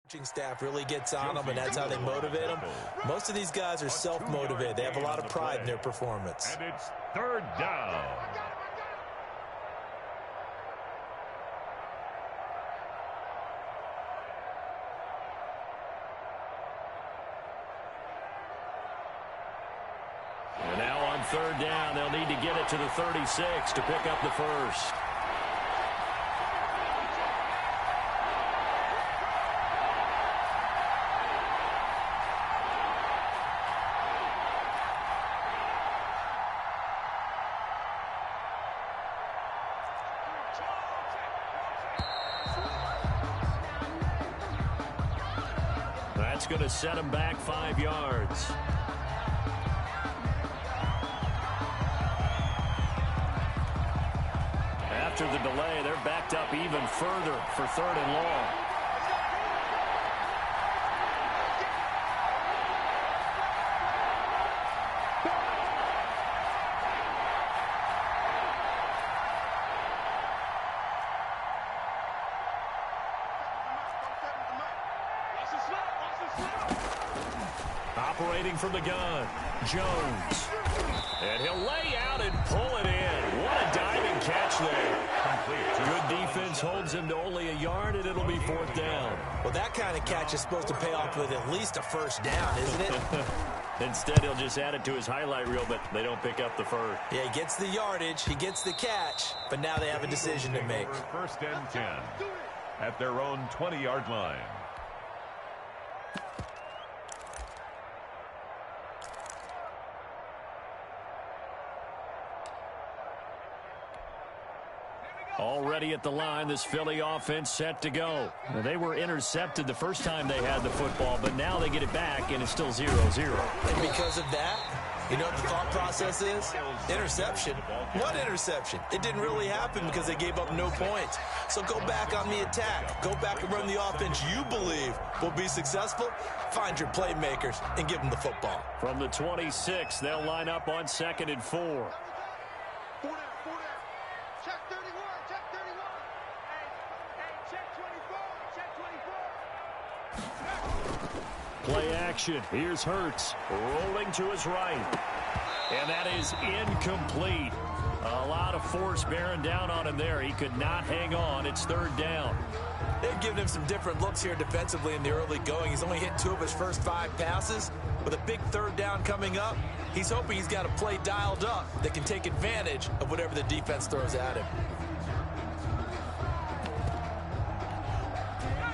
Coaching staff really gets on them, and that's how they motivate them. Most of these guys are self-motivated. They have a lot of pride in their performance. And it's third down. And now on third down, they'll need to get it to the 36 to pick up the first. That's going to set him back 5 yards. After the delay, they're backed up even further for third and long. Operating from the gun, Jones. And he'll lay out and pull it in. What a diving catch there. Good defense holds him to only a yard, and it'll be fourth down. Well, that kind of catch is supposed to pay off with at least a first down, isn't it? Instead, he'll just add it to his highlight reel, but they don't pick up the first. Yeah, he gets the yardage, he gets the catch, but now they have a decision to make. First and 10 at their own 20-yard line. Already at the line, this Philly offense set to go. Now, they were intercepted the first time they had the football, but now they get it back, and it's still 0-0. And because of that, you know what the thought process is? Interception. What interception? It didn't really happen because they gave up no points. So go back on the attack. Go back and run the offense you believe will be successful. Find your playmakers and give them the football. From the 26, they'll line up on 2nd and 4. Play action. Here's Hurts rolling to his right. And that is incomplete. A lot of force bearing down on him there. He could not hang on. It's third down. They've given him some different looks here defensively in the early going. He's only hit 2 of his first 5 passes. With a big third down coming up, he's hoping he's got a play dialed up that can take advantage of whatever the defense throws at him.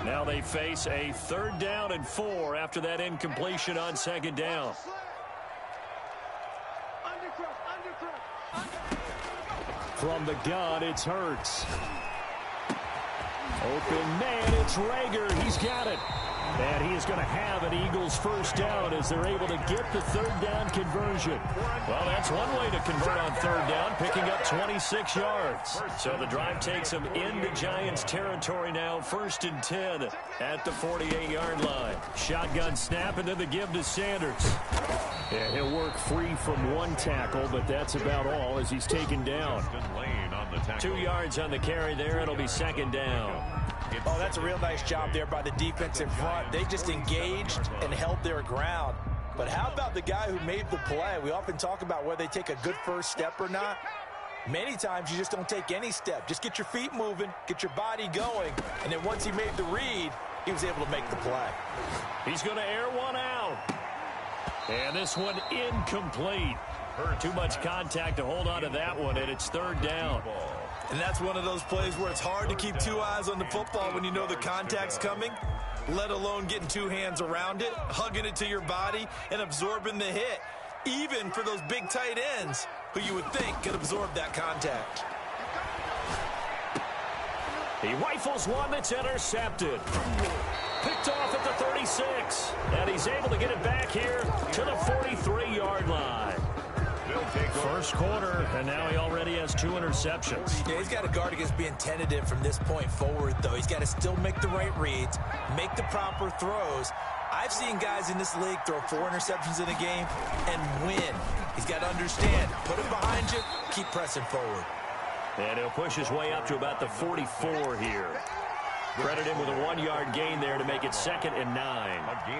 Now they face a 3rd down and 4 after that incompletion on 2nd down. From the gun, it's Hurts. Open man, it's Rager. He's got it. And he is going to have an Eagles first down as they're able to get the 3rd down conversion. Well, that's one way to convert on 3rd down, picking up 26 yards. So the drive takes them into Giants territory now, 1st and 10 at the 48-yard line. Shotgun snap, and then the give to Sanders. Yeah, he'll work free from one tackle, but that's about all as he's taken down. 2 yards on the carry there. It'll be 2nd down. Oh, that's a real nice job there by the defense in front. They just engaged and held their ground. But how about the guy who made the play? We often talk about whether they take a good first step or not. Many times you just don't take any step. Just get your feet moving, get your body going, and then once he made the read, he was able to make the play. He's going to air one out. And this one incomplete. Too much contact to hold on to that one, and it's 3rd down. And that's one of those plays where it's hard to keep 2 eyes on the football when you know the contact's coming, let alone getting 2 hands around it, hugging it to your body, and absorbing the hit, even for those big tight ends who you would think could absorb that contact. He rifles one that's intercepted. Picked off at the 36, and he's able to get it back here to the 43-yard line. First quarter, and now he already has 2 interceptions. Yeah, he's got to guard against being tentative from this point forward, though. He's got to still make the right reads, make the proper throws. I've seen guys in this league throw 4 interceptions in a game and win. He's got to understand, put it behind you, keep pressing forward. And he'll push his way up to about the 44 here. Credit him with a 1-yard gain there to make it 2nd and 9.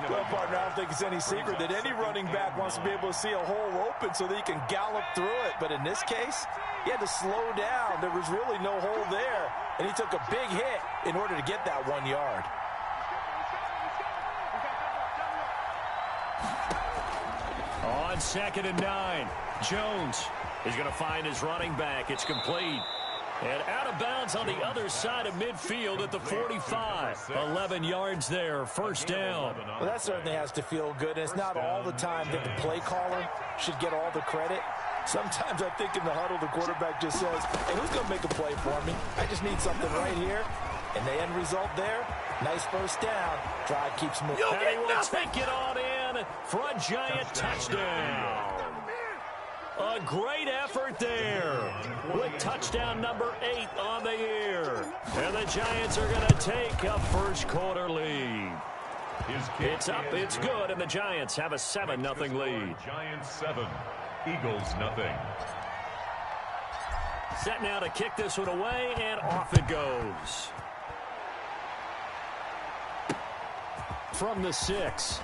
Well, partner, I don't think it's any secret that any running back wants to be able to see a hole open so that he can gallop through it. But in this case, he had to slow down. There was really no hole there, and he took a big hit in order to get that 1 yard. On 2nd and 9, Jones is going to find his running back. It's complete. And out of bounds on the other side of midfield at the 45. 11 yards there, 1st down. Well, that certainly has to feel good. And it's not all the time that the play caller should get all the credit. Sometimes I think in the huddle, the quarterback just says, hey, who's going to make a play for me? I just need something right here. And the end result there, nice 1st down. Drive keeps moving. And he will take it on in for a giant touchdown. A great effort there with touchdown number 8 on the year. And the Giants are going to take a 1st quarter lead. It's up, it's good, and the Giants have a 7-0 lead. Giants 7, Eagles nothing. Set now to kick this one away, and off it goes. From the 6.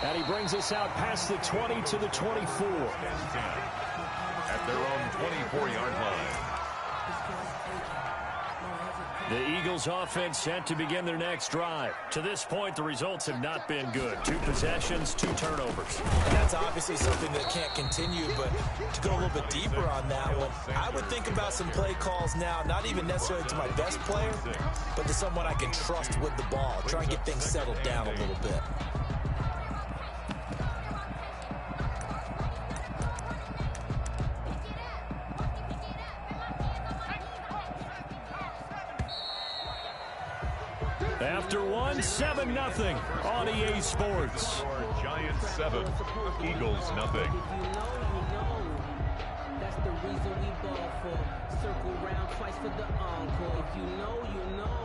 And he brings us out past the 20 to the 24. At their own 24-yard line. The Eagles offense set to begin their next drive. To this point, the results have not been good. 2 possessions, 2 turnovers. And that's obviously something that can't continue, but to go a little bit deeper on that one, I would think about some play calls now, not even necessarily to my best player, but to someone I can trust with the ball. Try and get things settled down a little bit. After 7-0 on EA Sports. Giants 7, Eagles nothing. That's the reason we ball for. Circle round twice for the encore. If you know, you know.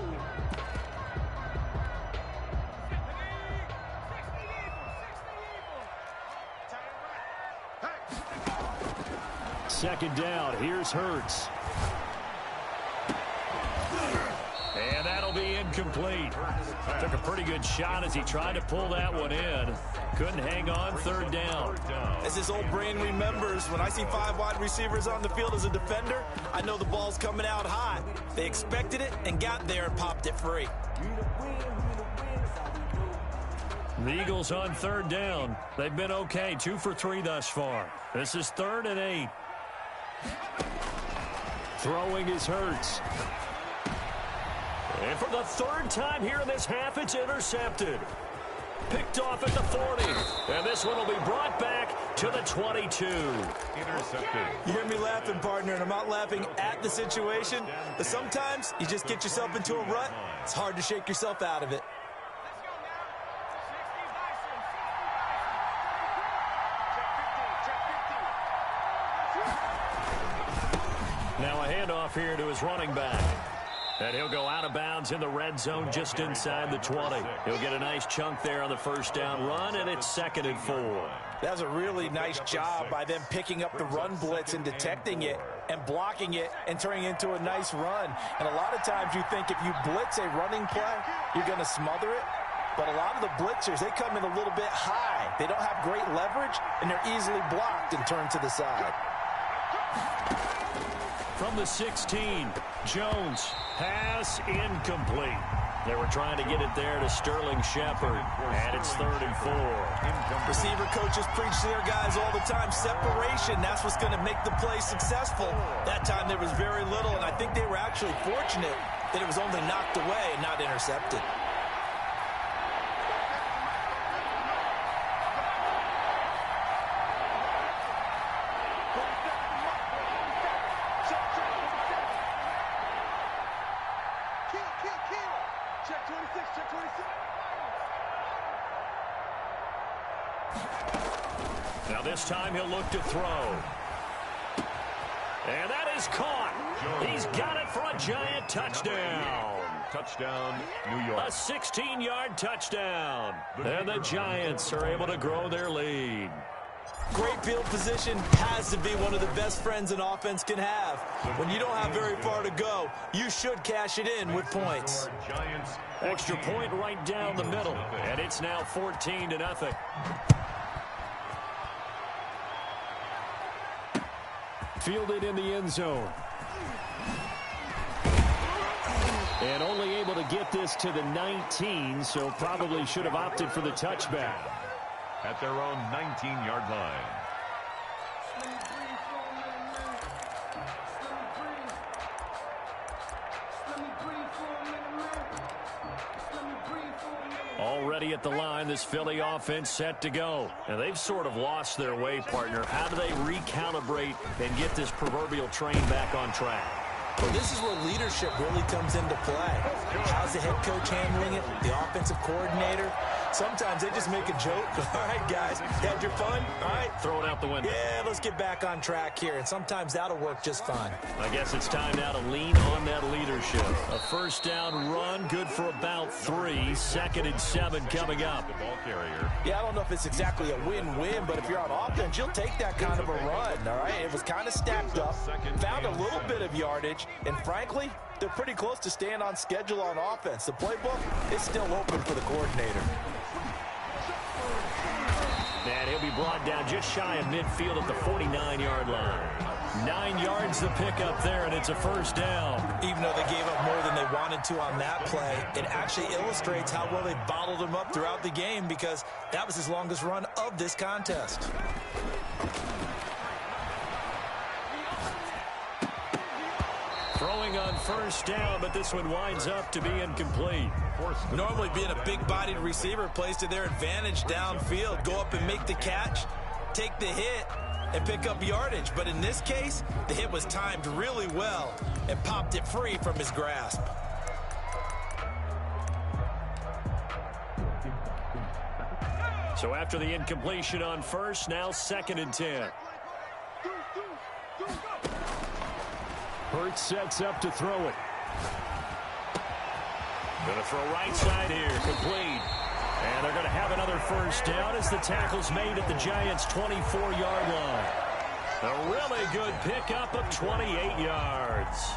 2nd down. Here's Hurts. And that'll be incomplete. Took a pretty good shot as he tried to pull that one in. Couldn't hang on. 3rd down. As his old brain remembers, when I see 5 wide receivers on the field as a defender, I know the ball's coming out hot. They expected it and got there and popped it free. The Eagles on 3rd down. They've been okay. 2 for 3 thus far. This is 3rd and 8. Throwing is Hurts. And for the 3rd time here in this half, it's intercepted. Picked off at the 40. And this one will be brought back to the 22. Intercepted. You hear me laughing, partner, and I'm not laughing at the situation. But sometimes you just get yourself into a rut. It's hard to shake yourself out of it. Now a handoff here to his running back. And he'll go out of bounds in the red zone just inside the 20. He'll get a nice chunk there on the 1st down run, and it's 2nd and 4. That was a really nice job by them picking up the run blitz and detecting it and blocking it and turning it into a nice run. And a lot of times you think if you blitz a running play, you're going to smother it. But a lot of the blitzers, they come in a little bit high. They don't have great leverage, and they're easily blocked and turned to the side. From the 16, Jones, pass incomplete. They were trying to get it there to Sterling Shepard, and it's 3rd and 4. Receiver coaches preach to their guys all the time, separation, that's what's going to make the play successful. That time there was very little, and I think they were actually fortunate that it was only knocked away and not intercepted. Now this time he'll look to throw. And that is caught. He's got it for a giant touchdown. Touchdown, New York. A 16-yard touchdown. And the Giants are able to grow their lead. Great field position has to be one of the best friends an offense can have. When you don't have very far to go, you should cash it in with points. Extra point right down the middle, and it's now 14-0. Fielded in the end zone. And only able to get this to the 19, so probably should have opted for the touchback. At their own 19-yard line. Already at the line, this Philly offense set to go. And they've sort of lost their way, partner. How do they recalibrate and get this proverbial train back on track? Well, this is where leadership really comes into play. How's the head coach handling it? The offensive coordinator? Sometimes they just make a joke. All right, guys, had your fun? All right. Throw it out the window. Yeah, let's get back on track here. And sometimes that'll work just fine. I guess it's time now to lean on that leadership. A first down run, good for about 3. 2nd and 7 coming up. The ball carrier. Yeah, I don't know if it's exactly a win-win, but if you're on offense, you'll take that kind of a run, all right? It was kind of stacked up, found a little bit of yardage, and frankly, they're pretty close to staying on schedule on offense. The playbook is still open for the coordinator. And he'll be brought down just shy of midfield at the 49-yard line. 9 yards the pickup there, and it's a first down. Even though they gave up more than they wanted to on that play, it actually illustrates how well they bottled them up throughout the game because that was his longest run of this contest. Throwing on first down, but this one winds up to be incomplete. Normally being a big-bodied receiver plays to their advantage downfield. Go up and make the catch, take the hit, and pick up yardage. But in this case, the hit was timed really well and popped it free from his grasp. So after the incompletion on first, now 2nd and 10. Hurts sets up to throw it. Going to throw right side here, complete. And they're going to have another first down as the tackle's made at the Giants' 24-yard line. A really good pickup of 28 yards.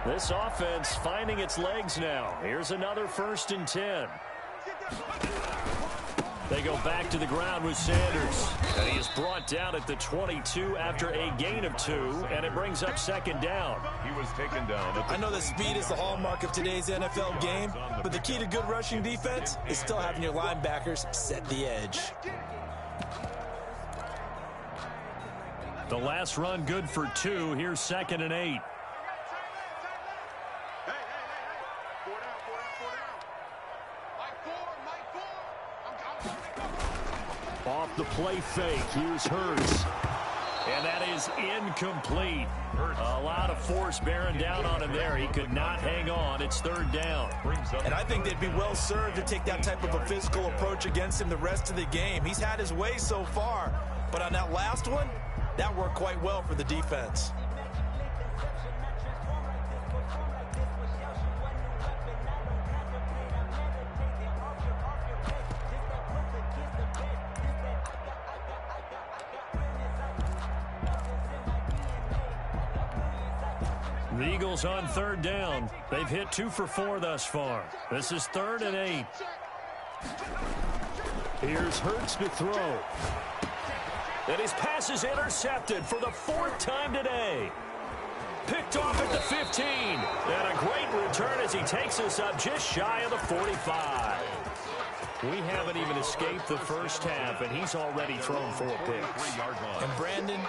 This offense finding its legs now. Here's another 1st and 10. They go back to the ground with Sanders. And he is brought down at the 22 after a gain of 2, and it brings up 2nd down. He was taken down. I know that speed is the hallmark of today's NFL game, but the key to good rushing defense is still having your linebackers set the edge. The last run good for 2. Here's 2nd and 8. Off the play fake, here's Hurts. And that is incomplete. A lot of force bearing down on him there. He could not hang on. It's 3rd down. And I think they'd be well served to take that type of a physical approach against him the rest of the game. He's had his way so far, but on that last one, that worked quite well for the defense. The Eagles on 3rd down. They've hit 2 for 4 thus far. This is 3rd and 8. Here's Hurts to throw. And his pass is intercepted for the 4th time today. Picked off at the 15. And a great return as he takes us up just shy of the 45. We haven't even escaped the first half, and he's already thrown 4 picks. And Brandon,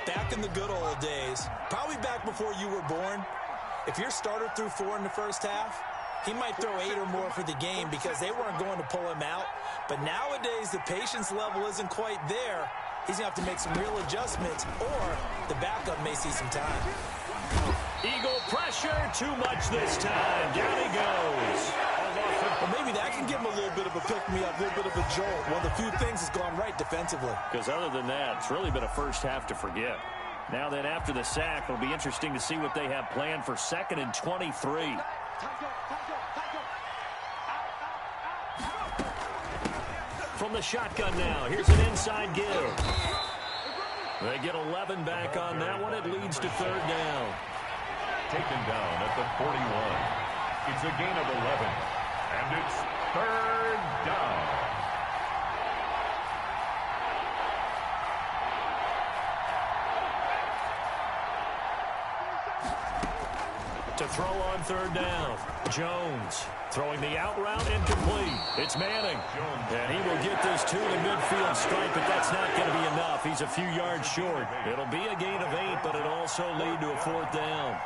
back in the good old days, probably back before you were born, if your starter threw 4 in the first half, he might throw 8 or more for the game because they weren't going to pull him out. But nowadays, the patience level isn't quite there. He's going to have to make some real adjustments, or the backup may see some time. Eagle pressure, too much this time. Down he goes. Well, maybe that can give him a little bit of a pick-me-up, a little bit of a jolt. One of the few things that's gone right defensively. Because other than that, it's really been a first half to forget. Now then, after the sack, it'll be interesting to see what they have planned for 2nd and 23. From the shotgun now, here's an inside give. They get 11 back on that one. It leads to third down. Taken down at the 41. It's a gain of 11. And it's third down. To throw on third down, Jones throwing the out route incomplete. It's Manning, and he will get this to the midfield strike, but that's not going to be enough. He's a few yards short. It'll be a gain of 8, but it'll also lead to a fourth down.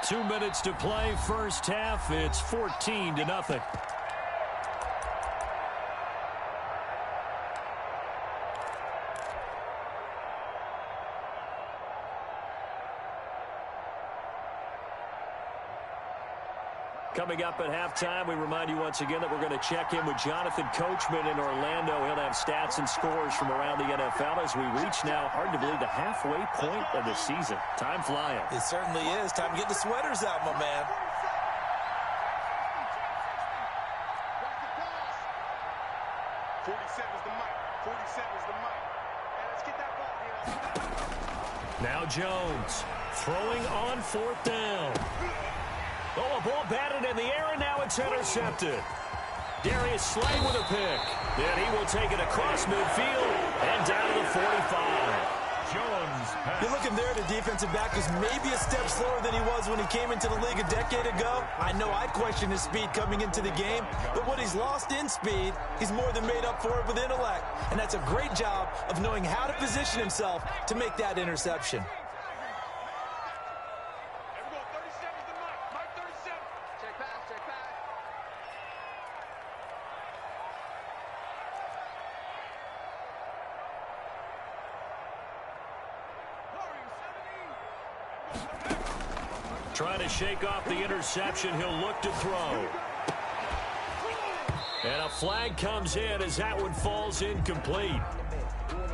2 minutes to play, first half. It's 14-0. Coming up at halftime, we remind you once again that we're going to check in with Jonathan Coachman in Orlando. He'll have stats and scores from around the NFL as we reach now, hard to believe, the halfway point of the season. Time flying. It certainly is. Time to get the sweaters out, my man. Now Jones throwing on fourth down. Oh, a ball batted in the air, and now it's intercepted. Darius Slay with a pick. And he will take it across midfield and down to the 45. You're looking there, the defensive back was maybe a step slower than he was when he came into the league a decade ago. I know I questioned his speed coming into the game, but what he's lost in speed, he's more than made up for it with intellect. And that's a great job of knowing how to position himself to make that interception. Trying to shake off the interception. He'll look to throw. And a flag comes in as that one falls incomplete.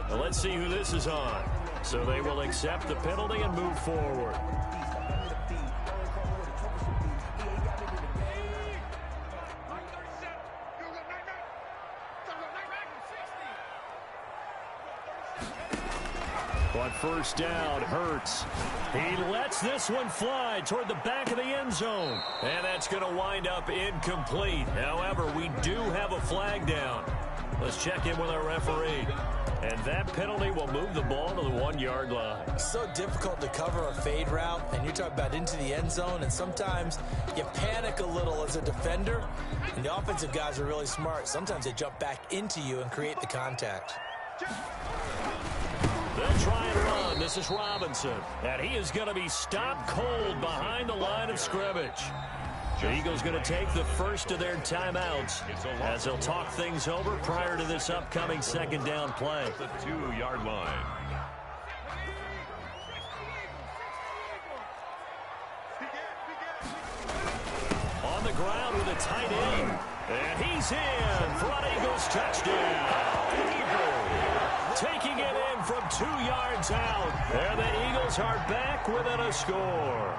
Well, let's see who this is on. So they will accept the penalty and move forward. On first down, Hurts. He lets this one fly toward the back of the end zone. And that's going to wind up incomplete. However, we do have a flag down. Let's check in with our referee. And that penalty will move the ball to the 1 yard line. It's so difficult to cover a fade route, and you're talking about into the end zone, and sometimes you panic a little as a defender, and the offensive guys are really smart. Sometimes they jump back into you and create the contact. They'll try and run. This is Robinson. And he is going to be stopped cold behind the line of scrimmage. The Eagles going to take the first of their timeouts as they'll talk things over prior to this upcoming second down play. The 2 yard line. On the ground with a tight end. And he's in for an Eagles touchdown. Taking it in from 2 yards out. And the Eagles are back within a score.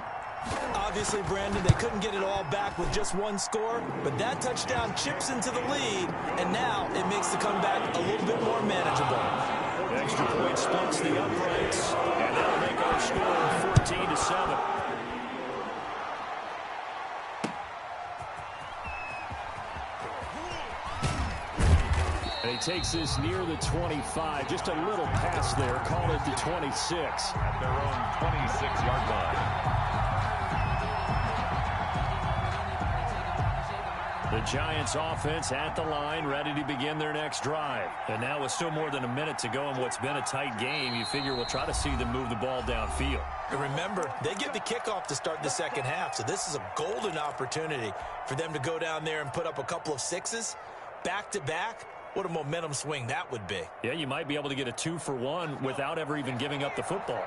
Obviously, Brandon, they couldn't get it all back with just one score, but that touchdown chips into the lead, and now it makes the comeback a little bit more manageable. Extra point splits the uprights, and that'll make our score 14-7. And he takes this near the 25. Just a little pass there. Call it the 26. At their own 26-yard line. The Giants offense at the line, ready to begin their next drive. And now with still more than a minute to go in what's been a tight game, you figure we'll try to see them move the ball downfield. And remember, they get the kickoff to start the second half, so this is a golden opportunity for them to go down there and put up a couple of sixes back-to-back. What a momentum swing that would be. Yeah, you might be able to get a 2-for-1 without ever even giving up the football.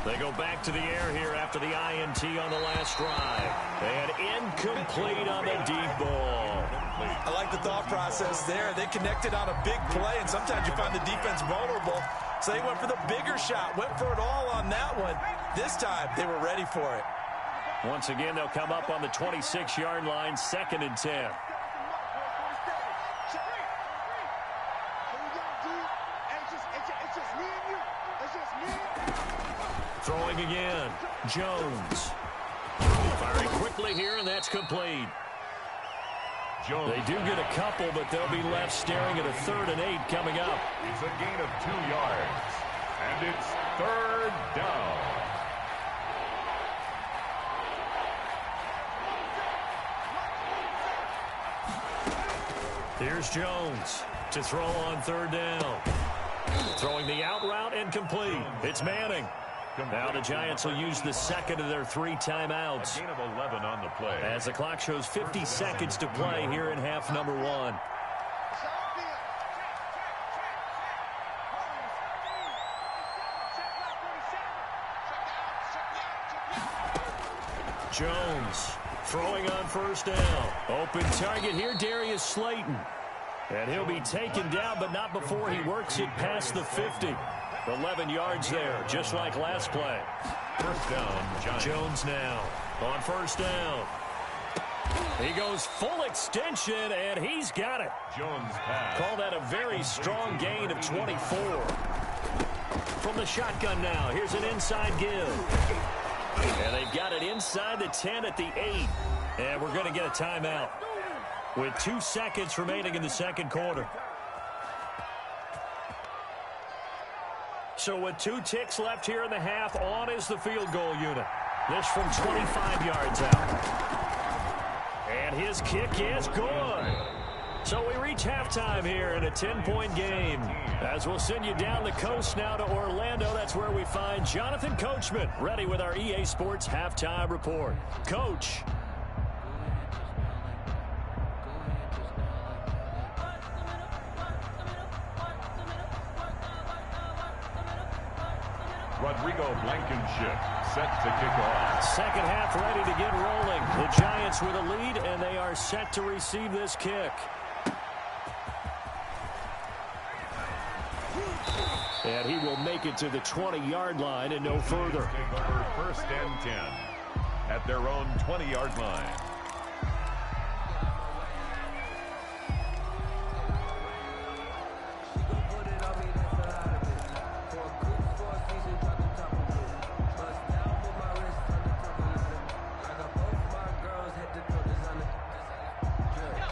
They go back to the air here after the INT on the last drive. And incomplete on the deep ball. I like the thought process there. They connected on a big play, and sometimes you find the defense vulnerable. So they went for the bigger shot, went for it all on that one. This time, they were ready for it. Once again, they'll come up on the 26-yard line, 2nd and 10. Throwing again, Jones. Firing quickly here, and that's complete. Jones. They do get a couple, but they'll be left staring at a 3rd and 8 coming up. It's a gain of 2 yards, and it's 3rd down. Here's Jones to throw on 3rd down. Throwing the out route and complete. It's Manning. Now the Giants will use the 2nd of their 3 timeouts. A gain of 11 on the play. As the clock shows 50 seconds to play here in half number 1. Jones throwing on 1st down. Open target here, Darius Slayton. And he'll be taken down, but not before he works it past the 50. 11 yards there, just like last play. 1st down, Giants. Jones now on 1st down. He goes full extension, and he's got it. Jones pass. Call that a very strong gain of 24. From the shotgun now, here's an inside give. And they've got it inside the 10 at the 8. And we're going to get a timeout with 2 seconds remaining in the 2nd quarter. So with 2 ticks left here in the half, on is the field goal unit. This from 25 yards out. And his kick is good. So we reach halftime here in a 10-point game. As we'll send you down the coast now to Orlando, that's where we find Jonathan Coachman, ready with our EA Sports Halftime Report. Coach. Rodrigo Blankenship set to kick off. 2nd half ready to get rolling. The Giants with a lead, and they are set to receive this kick. And he will make it to the 20-yard line and no further. Take over 1st and 10 at their own 20-yard line.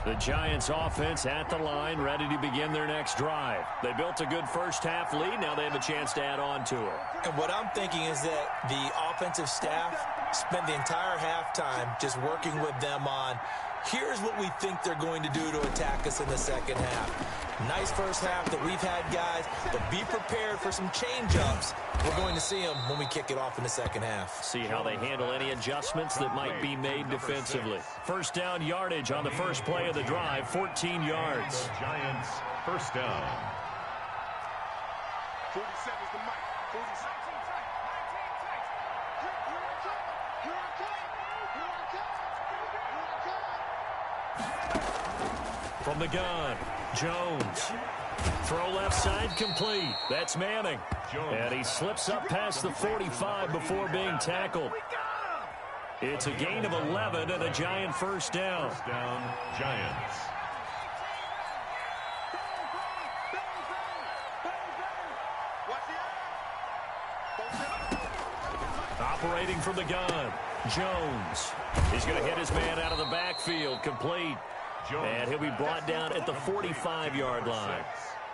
The Giants offense at the line, ready to begin their next drive. They built a good 1st half lead. Now they have a chance to add on to it. And what I'm thinking is that the offensive staff spent the entire halftime just working with them on, here's what we think they're going to do to attack us in the 2nd half. Nice 1st half that we've had, guys, but be prepared for some change-ups. We're going to see them when we kick it off in the 2nd half. See how they handle any adjustments that might be made defensively. 1st down yardage on the first play of the drive, 14 yards. Giants 1st down. 47 is the mic. 47. From the gun, Jones. Throw left side complete. That's Manning. And he slips up past the 45 before being tackled. It's a gain of 11 and a Giant 1st down. 1st down, Giants. Operating from the gun, Jones. He's going to hit his man out of the backfield, complete. And he'll be brought down at the 45-yard line.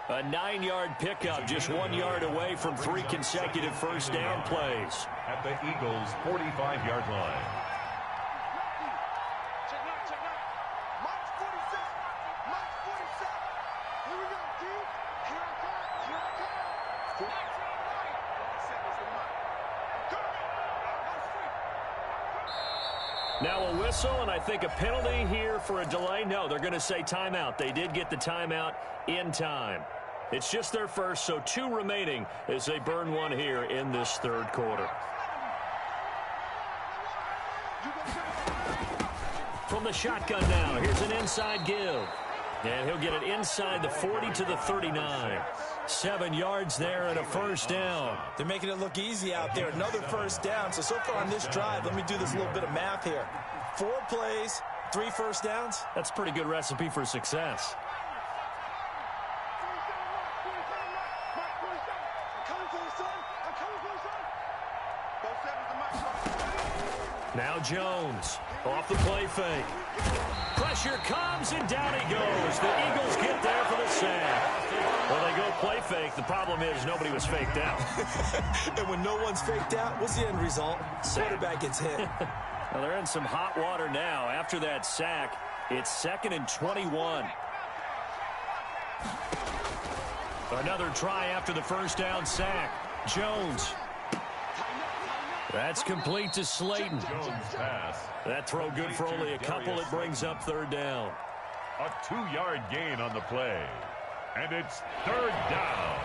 A 9-yard pickup, just 1 yard away from 3 consecutive 1st down plays. At the Eagles' 45-yard line. Now a whistle, and I think a penalty here for a delay. No, they're going to say timeout. They did get the timeout in time. It's just their first, so 2 remaining as they burn 1 here in this 3rd quarter. From the shotgun now, here's an inside give. And he'll get it inside the 40 to the 39. 7 yards there and a first down. They're making it look easy out there. Another first down. So far on this drive, let me do this little bit of math here. 4 plays, 3 first downs. That's a pretty good recipe for success. Now Jones off the play fake. Pressure comes and down he goes. The Eagles get there for the sack. Well, they go play fake. The problem is nobody was faked out. And when no one's faked out, what's the end result? Quarterback gets hit. Well, they're in some hot water now. After that sack, it's 2nd and 21. Another try after the first down sack. Jones. That's complete to Slayton. Jones pass. That throw good for only a couple. It brings up 3rd down. A 2-yard gain on the play. And it's 3rd down.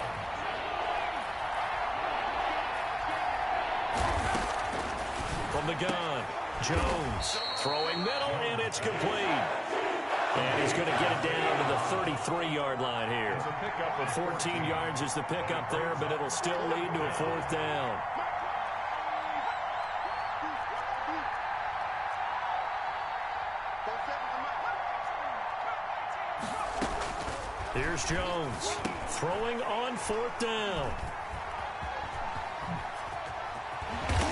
From the gun, Jones throwing middle, and it's complete. And he's going to get it down to the 33-yard line here. 14 yards is the pickup there, but it'll still lead to a 4th down. Here's Jones throwing on 4th down.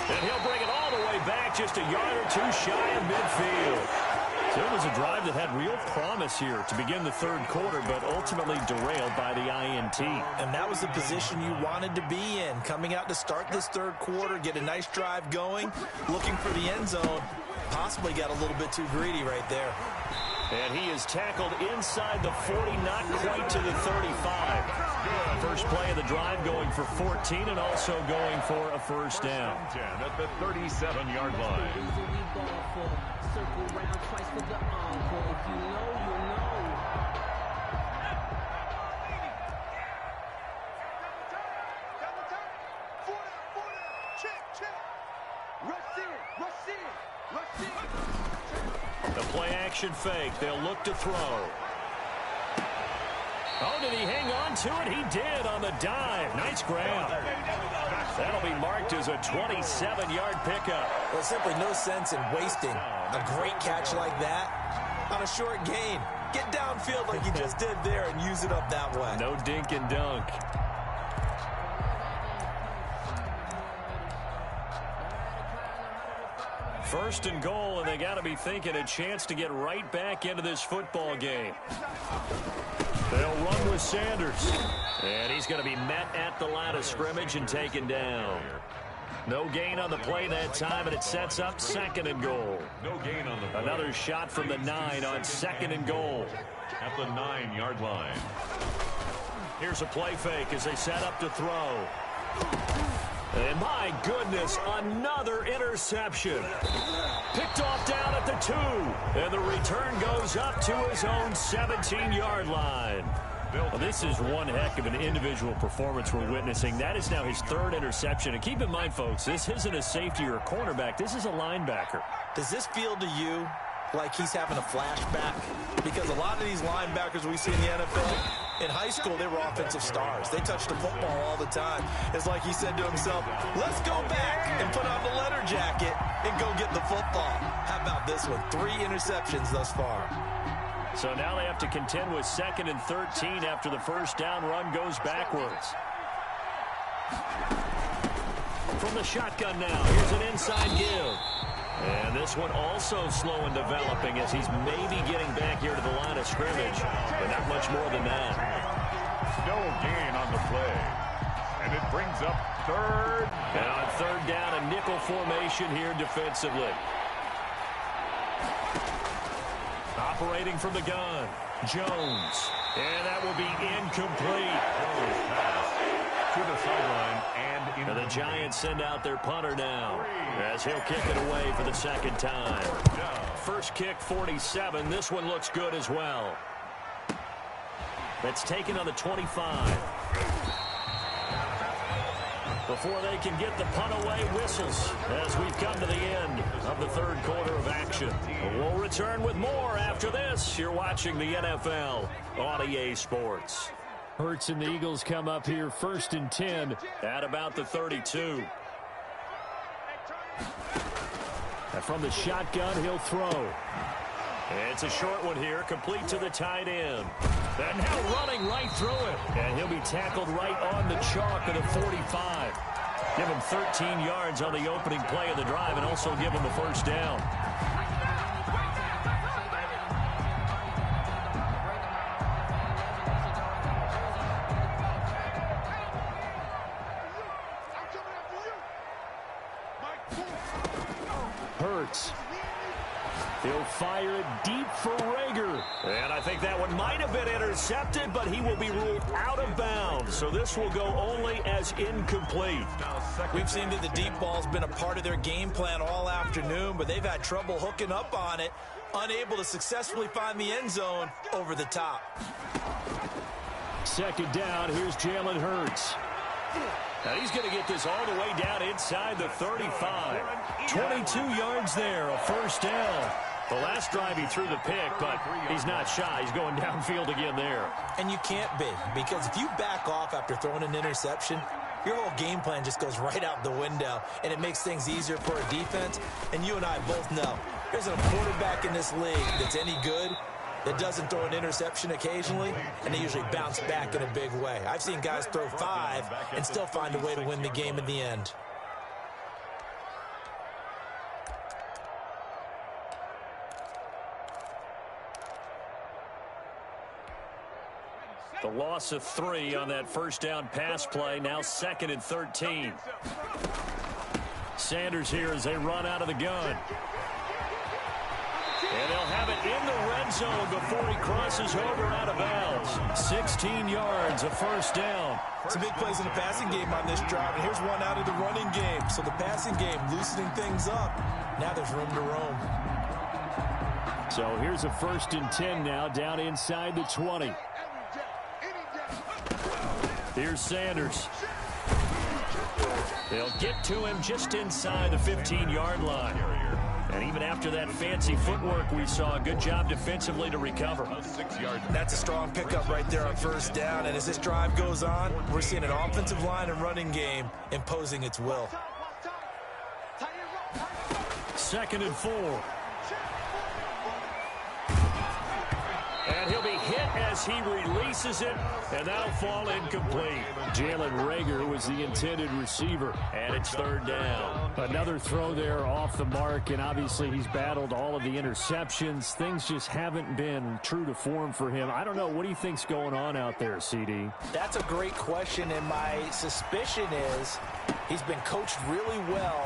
And he'll bring it all the way back just a yard or 2 shy of midfield. So it was a drive that had real promise here to begin the 3rd quarter, but ultimately derailed by the INT. And that was the position you wanted to be in. Coming out to start this 3rd quarter, get a nice drive going, looking for the end zone. Possibly got a little bit too greedy right there. And he is tackled inside the 40, not quite to the 35. First play of the drive going for 14 and also going for a first down. 10 at the 37-yard line. Circle round twice for the encore. If you know, you know. The play-action fake. They'll look to throw. Oh, did he hang on to it? He did on the dive. Nice grab. That'll be marked as a 27-yard pickup. Well, simply no sense in wasting a great catch like that on a short gain. Get downfield like you just did there and use it up that way. No dink and dunk. First and goal, and they got to be thinking a chance to get right back into this football game. They'll run with Sanders. And he's going to be met at the line of scrimmage and taken down. No gain on the play that time, and it sets up 2nd and goal. No gain on the play. Another shot from the 9 on 2nd and goal. At the 9-yard line. Here's a play fake as they set up to throw. And my goodness, another interception. Picked off down at the 2. And the return goes up to his own 17-yard line. Well, this is one heck of an individual performance we're witnessing. That is now his 3rd interception. And keep in mind, folks, this isn't a safety or a cornerback. This is a linebacker. Does this feel to you like he's having a flashback? Because a lot of these linebackers we see in the NFL, in high school, they were offensive stars. They touched the football all the time. It's like he said to himself, let's go back and put on the leather jacket and go get the football. How about this one? 3 interceptions thus far. So now they have to contend with 2nd and 13 after the first down run goes backwards. From the shotgun now, here's an inside give. And this one also slow in developing as he's maybe getting back here to the line of scrimmage, but not much more than that. No gain on the play. And it brings up 3rd. And on 3rd down, a nickel formation here defensively. Operating from the gun, Jones. And that will be incomplete. Jones pass to the sideline And the Giants send out their punter now as he'll kick it away for the 2nd time. First kick, 47. This one looks good as well. That's taken on the 25. Before they can get the punt away, whistles as we've come to the end of the 3rd quarter of action. We'll return with more after this. You're watching the NFL on EA Sports. Hurts and the Eagles come up here 1st and 10 at about the 32. And from the shotgun, he'll throw. It's a short one here, complete to the tight end. And now running right through it. And he'll be tackled right on the chalk of the 45. Give him 13 yards on the opening play of the drive and also give him the first down. Hurts. He'll fire it deep for Rager. And I think that one might have been intercepted, but he will be ruled out of bounds. So this will go only as incomplete. We've seen that the deep ball's been a part of their game plan all afternoon, but they've had trouble hooking up on it, unable to successfully find the end zone over the top. 2nd down, here's Jalen Hurts. And he's going to get this all the way down inside the 35. 22 yards there, a first down. The last drive he threw the pick, but he's not shy. He's going downfield again there. And you can't be, because if you back off after throwing an interception, your whole game plan just goes right out the window, and it makes things easier for a defense. And you and I both know there's a quarterback in this league that's any good that doesn't throw an interception occasionally, and they usually bounce back in a big way. I've seen guys throw 5 and still find a way to win the game in the end. The loss of 3 on that first down pass play, now 2nd and 13. Sanders here as they run out of the gun. And they'll have it in the red zone before he crosses over out of bounds. 16 yards, a first down. Some big plays in the passing game on this drive, and here's one out of the running game. So the passing game loosening things up. Now there's room to roam. So here's a 1st and 10 now, down inside the 20. Here's Sanders. They'll get to him just inside the 15-yard line. And even after that fancy footwork we saw, a good job defensively to recover. 6 yards. That's a strong pickup right there on first down. And as this drive goes on, we're seeing an offensive line and running game imposing its will. 2nd and 4. And he'll be hit as he releases it, and that'll fall incomplete. Jalen Rager was the intended receiver, and it's 3rd down. Another throw there off the mark, and obviously he's battled all of the interceptions. Things just haven't been true to form for him. I don't know. What do you think's going on out there, CD? That's a great question, and my suspicion is he's been coached really well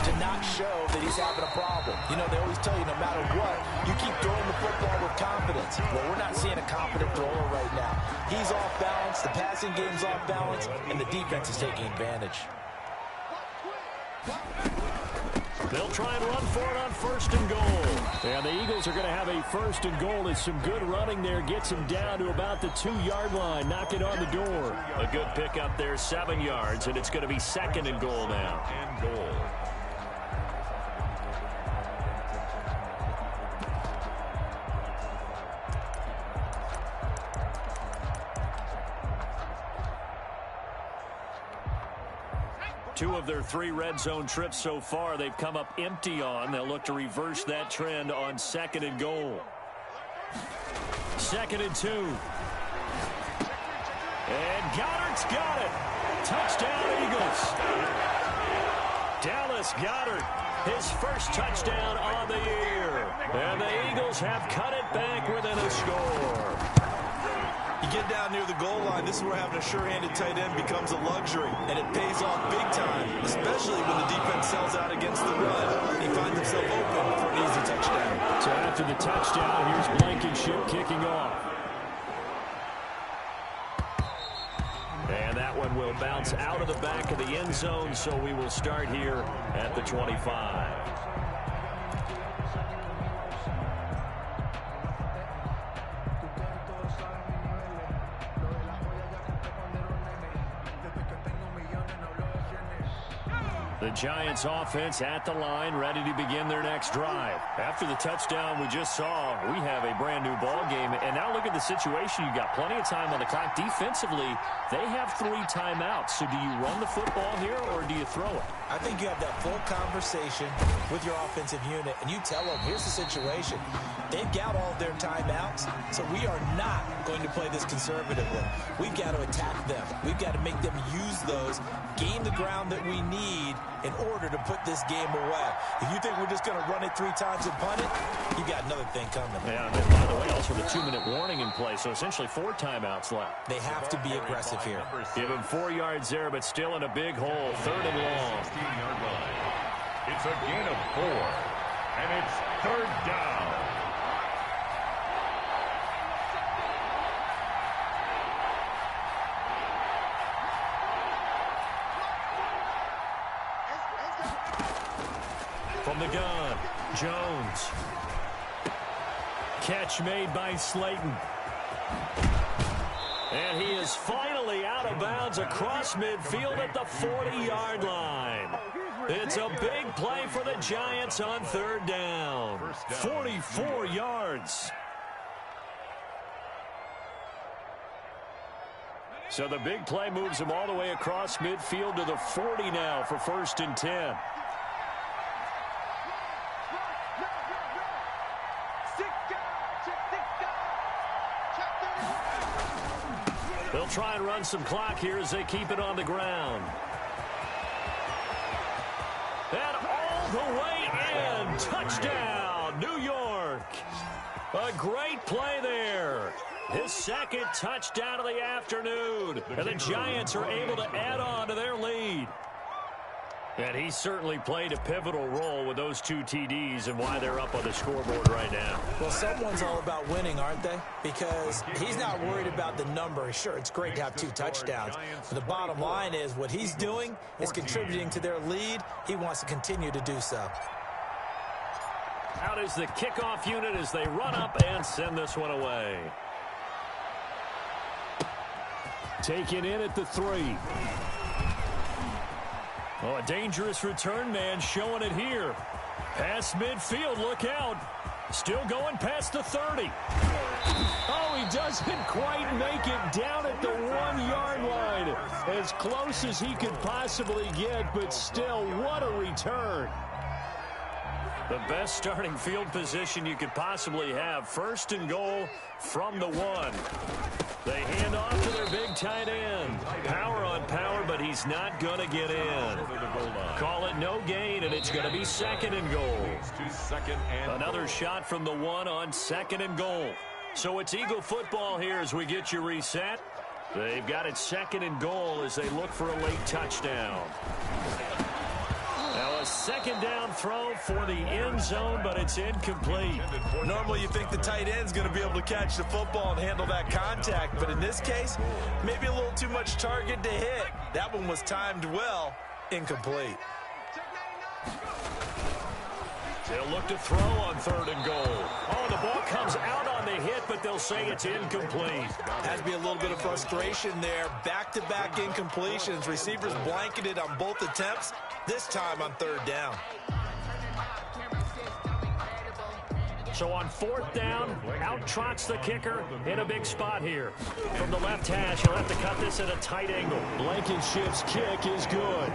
to not show that he's having a problem. You know, they always tell you no matter what, you keep throwing the football with confidence. Well, we're not seeing a confident thrower right now. He's off balance, the passing game's off balance, and the defense is taking advantage. They'll try and run for it on 1st and goal. And the Eagles are going to have a 1st and goal as some good running there gets him down to about the 2-yard line. Knock it on the door. A good pickup there, 7 yards, and it's going to be 2nd and goal now. And goal. Two of their 3 red zone trips so far, they've come up empty on. They'll look to reverse that trend on 2nd and goal. 2nd and 2. And Goddard's got it. Touchdown, Eagles. Dallas Goedert, his first touchdown on the year. And the Eagles have cut it back within a score. You get down near the goal line, this is where having a sure-handed tight end becomes a luxury, and it pays off big time, especially when the defense sells out against the run. He finds himself open for an easy touchdown. So after the touchdown, here's Blankenship kicking off. And that one will bounce out of the back of the end zone, so we will start here at the 25. The Giants offense at the line, ready to begin their next drive. After the touchdown we just saw, we have a brand new ball game. And now look at the situation. You got plenty of time on the clock. Defensively, they have 3 timeouts. So do you run the football here or do you throw it? I think you have that full conversation with your offensive unit, and you tell them, here's the situation. They've got all of their timeouts, so we are not going to play this conservatively. We've got to attack them. We've got to make them use those, gain the ground that we need in order to put this game away. If you think we're just going to run it 3 times and punt it, you got another thing coming. Yeah, and by the way, also the 2-minute warning in play, so essentially 4 timeouts left. They have to be aggressive here. Give him 4 yards there, but still in a big hole. 3rd and long. 16-yard line. It's a gain of 4, and it's 3rd down. From the gun, Jones. Catch made by Slayton. And he is finally out of bounds across midfield at the 40-yard line. It's a big play for the Giants on 3rd down. 44 yards. So the big play moves him all the way across midfield to the 40 now for 1st and 10. They'll try and run some clock here as they keep it on the ground. And all the way in. Touchdown, New York. A great play there. His 2nd touchdown of the afternoon. And the Giants are able to add on to their lead. And he certainly played a pivotal role with those 2 TDs and why they're up on the scoreboard right now. Well, someone's all about winning, aren't they? Because he's not worried about the number. Sure, it's great to have 2 touchdowns. But the bottom line is what he's doing is contributing to their lead. He wants to continue to do so. Out is the kickoff unit as they run up and send this one away. Taken in at the 3. Oh, a dangerous return man showing it here. Past midfield, look out. Still going past the 30. Oh, he doesn't quite make it down at the 1-yard line. As close as he could possibly get, but still, what a return. The best starting field position you could possibly have. 1st and goal from the 1. They hand off to their big tight end. Power on power, but he's not going to get in. Call it no gain, and it's going to be 2nd and goal. Another shot from the 1 on 2nd and goal. So it's Eagle football here as we get you reset. They've got it 2nd and goal as they look for a late touchdown. Now a 2nd down throw for the end zone, but it's incomplete. Normally you think the tight end's going to be able to catch the football and handle that contact, but in this case, maybe a little too much target to hit. That one was timed well, incomplete. They'll look to throw on 3rd and goal. Oh, the ball comes out on the hit, but they'll say it's incomplete. Has to be a little bit of frustration there. Back-to-back incompletions. Receivers blanketed on both attempts, this time on 3rd down. So on 4th down, out trots the kicker in a big spot here. From the left hash, he'll have to cut this at a tight angle. Blankenship's kick is good.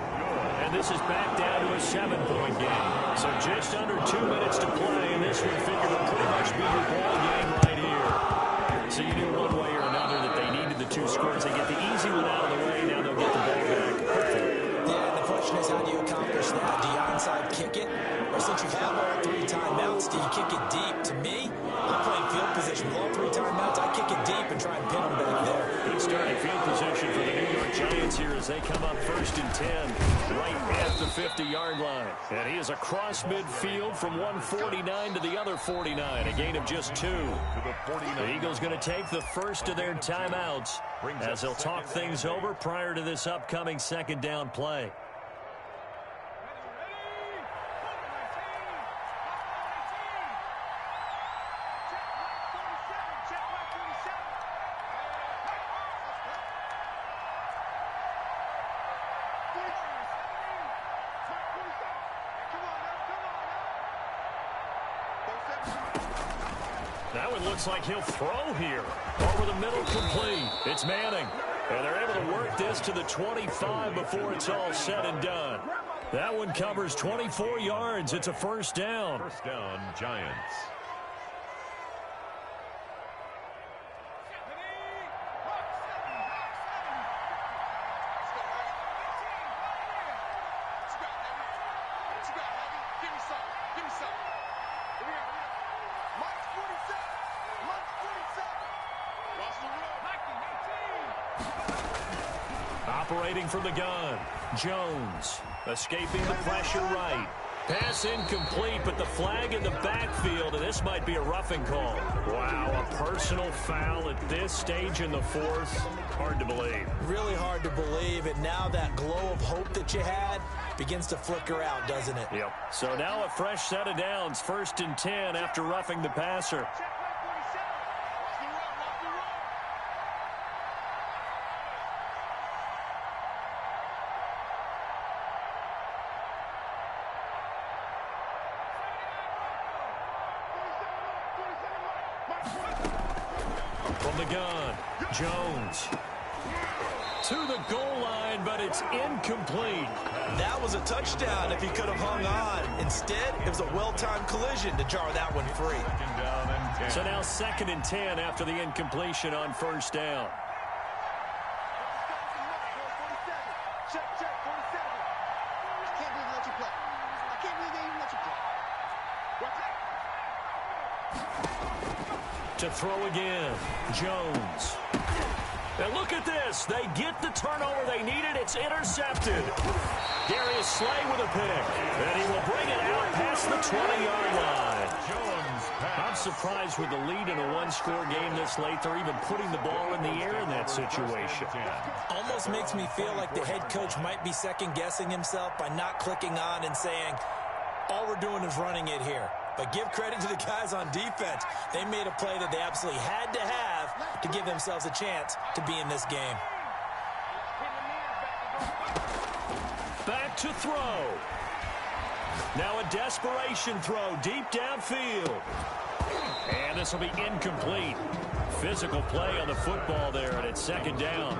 And this is back down to a 7-point game. So just under 2 minutes to play, and this one figured to pretty much be your ball game right here. So you knew one way or another that they needed the 2 scores. They get the easy one out of the way, now they'll get the ball back. Yeah, the question is, how do you accomplish that? Do you onside kick it? Or since you have all 3 timeouts, do you kick it deep? To me, I'm playing field position with all 3 timeouts. I kick it deep and try and pin them back there. Good starting field position for the New York Giants here as they come up 1st and 10 right at the 50-yard line. And he is across midfield from 149 to the other 49, a gain of just 2. The Eagles going to take the first of their timeouts as they'll talk things over prior to this upcoming 2nd down play. That one looks like he'll throw here. Over the middle, complete. It's Manning. And they're able to work this to the 25 before it's all said and done. That one covers 24 yards. It's a first down. First down, Giants. Operating from the gun, Jones, escaping the pressure right. Pass incomplete, but the flag in the backfield, and this might be a roughing call. Wow, a personal foul at this stage in the fourth. Hard to believe. Really hard to believe, and now that glow of hope that you had begins to flicker out, doesn't it? Yep. So now a fresh set of downs, 1st and 10 after roughing the passer. From the gun, Jones. To the goal line, but it's incomplete. That was a touchdown if he could have hung on. Instead, it was a well-timed collision to jar that one free. Second down and 10. So now 2nd and 10 after the incompletion on first down. To throw again, Jones. And look at this. They get the turnover they needed. It's intercepted. Darius Slay with a pick. And he will bring it out past the 20-yard line. Jones pass. I'm surprised with the lead in a one-score game this late. They're even putting the ball in the air in that situation. Almost makes me feel like the head coach might be second-guessing himself by not clicking on and saying, all we're doing is running it here. But give credit to the guys on defense. They made a play that they absolutely had to have to give themselves a chance to be in this game. Back to throw. Now a desperation throw deep downfield. And this will be incomplete. Physical play on the football there, and it's 2nd down.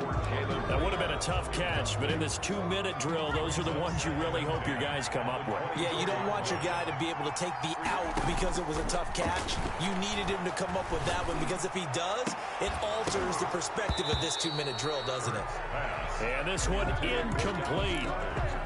That would have been a tough catch, but in this 2-minute drill, those are the ones you really hope your guys come up with. Yeah, you don't want your guy to be able to take the out because it was a tough catch. You needed him to come up with that one, because if he does, it alters the perspective of this 2-minute drill, doesn't it? And this one incomplete.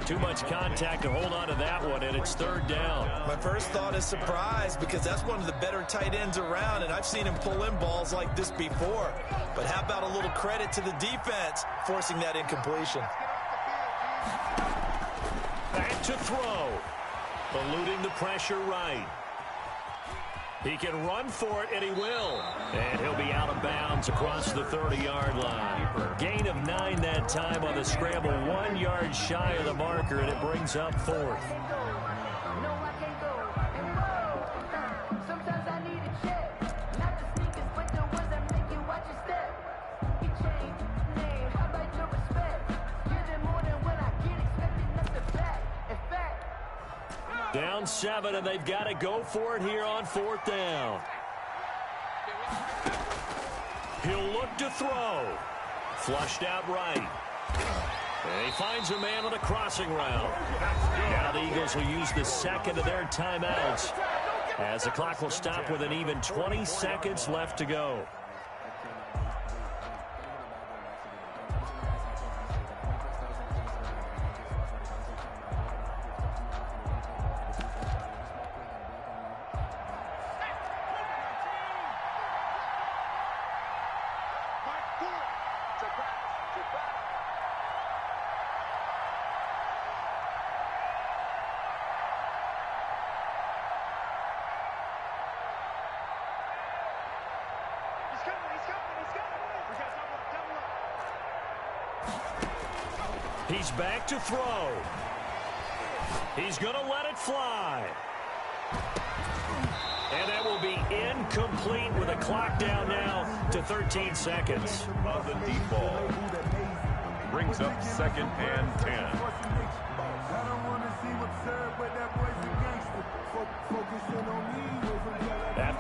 Too much contact to hold on to that one, and it's 3rd down. My first thought is surprise, because that's one of the better tight ends around, and I've seen him pull in balls like this before. But how about a little credit to the defense forcing that incompletion? Back to throw. Eluding the pressure right. He can run for it, and he will. And he'll be out of bounds across the 30-yard line. Gain of 9 that time on the scramble, 1 yard shy of the marker, and it brings up 4th. Down 7, and they've got to go for it here on 4th down. He'll look to throw. Flushed out right. And he finds a man on a crossing route. Now the Eagles will use the 2nd of their timeouts, as the clock will stop with an even 20 seconds left to go. He's back to throw. He's going to let it fly. And that will be incomplete with a clock down now to 13 seconds. On the deep ball. Brings up 2nd and 10.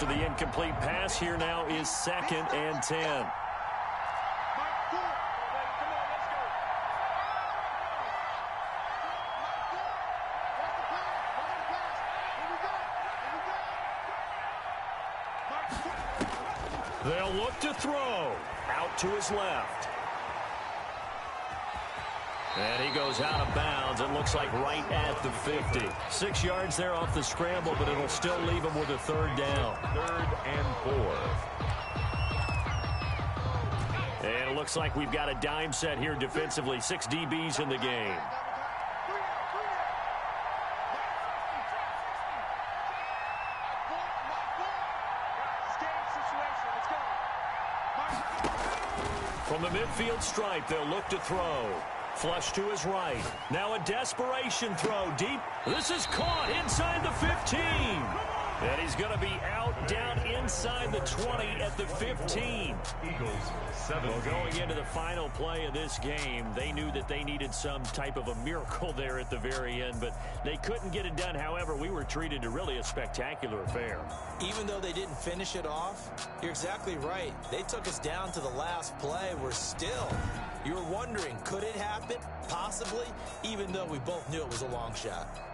after the incomplete pass. Here now is 2nd and 10. They'll look to throw. Out to his left. And he goes out of bounds. It looks like right at the 50. 6 yards there off the scramble, but it'll still leave him with a 3rd down. 3rd and 4. And it looks like we've got a dime set here defensively. 6 DBs in the game. From the midfield stripe, they'll look to throw. Flush to his right. Now a desperation throw deep. This is caught inside the 15. And he's going to be out down inside the 20 at the 15. Eagles 7. Well, going into the final play of this game, they knew that they needed some type of a miracle there at the very end, but they couldn't get it done. However, we were treated to really a spectacular affair. Even though they didn't finish it off, you're exactly right. They took us down to the last play. We're still, you were wondering, could it happen? Possibly, even though we both knew it was a long shot.